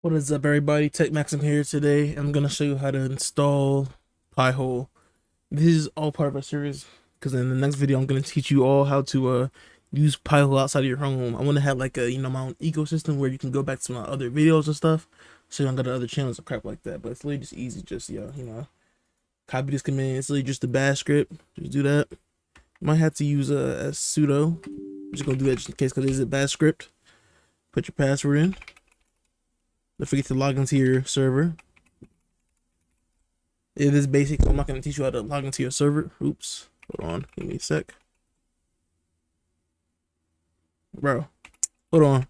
What is up, everybody? Tech Maxim here. Today I'm gonna show you how to install Pi-hole. This is all part of our series because in the next video I'm gonna teach you all how to use Pi-hole outside of your home. I want to have like a my own ecosystem where you can go back to my other videos and stuff, so you don't go to other channels or crap like that. But it's literally just easy. Just copy this command. It's literally just the bash script. Just do that. You might have to use a sudo. I'm just gonna do that just in case because it's a bash script. Put your password in. Don't forget to log into your server. It is basic, so I'm not going to teach you how to log into your server. Oops. Hold on. Give me a sec. Bro. Hold on.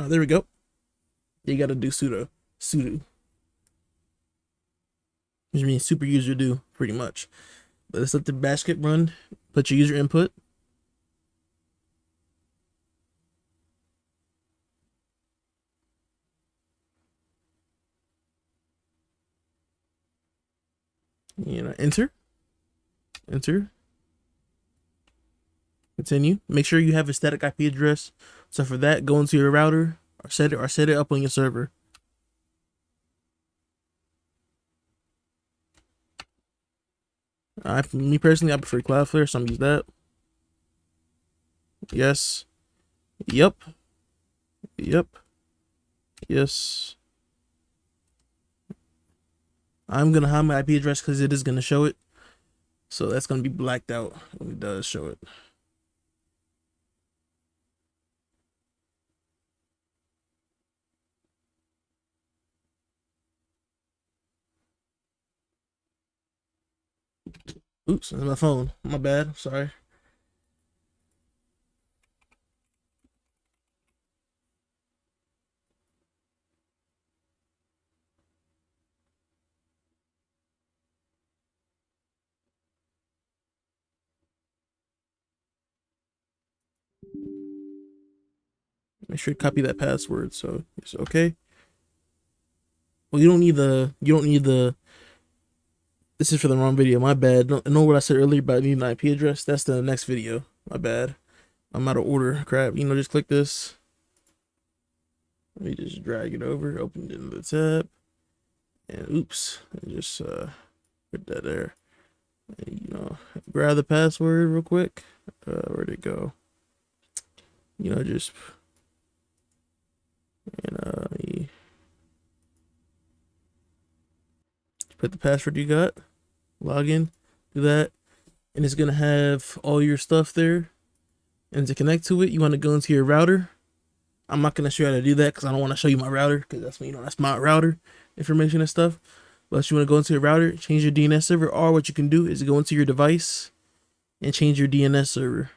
There we go. You got to do sudo. Sudo. Which means super user do, pretty much. But let's let the bash script run. Put your user input. Enter. Enter. Continue. Make sure you have a static IP address. So for that, go into your router or set it up on your server. Me personally, I prefer Cloudflare, so I'm use that. Yes. Yep. Yep. Yes. I'm gonna hide my IP address because it is gonna show it. So that's gonna be blacked out when it does show it. Oops, that's my phone. My bad. Sorry. Make sure to copy that password. So it's okay. Well, you don't need the. This is for the wrong video. My bad. Know what I said earlier about needing an IP address? That's the next video. My bad. I'm out of order. Crap. Just click this. Let me just drag it over. Open it in the tab. And oops. And just put that there. And, grab the password real quick. Where'd it go? Just you put the password you got, log in, do that, and it's gonna have all your stuff there. And to connect to it, you want to go into your router. I'm not gonna show you how to do that because I don't want to show you my router because that's my router information and stuff. But you want to go into your router, change your DNS server, or what you can do is go into your device and change your DNS server.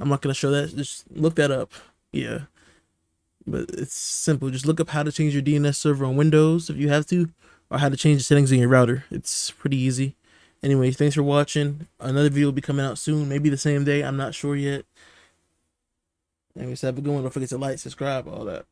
I'm not gonna show that. Just look that up. Yeah. But it's simple. Just look up how to change your DNS server on Windows if you have to, or how to change the settings in your router. It's pretty easy. Anyway, thanks for watching. Another video will be coming out soon, maybe the same day. I'm not sure yet. Anyways, have a good one. Don't forget to like, subscribe, all that.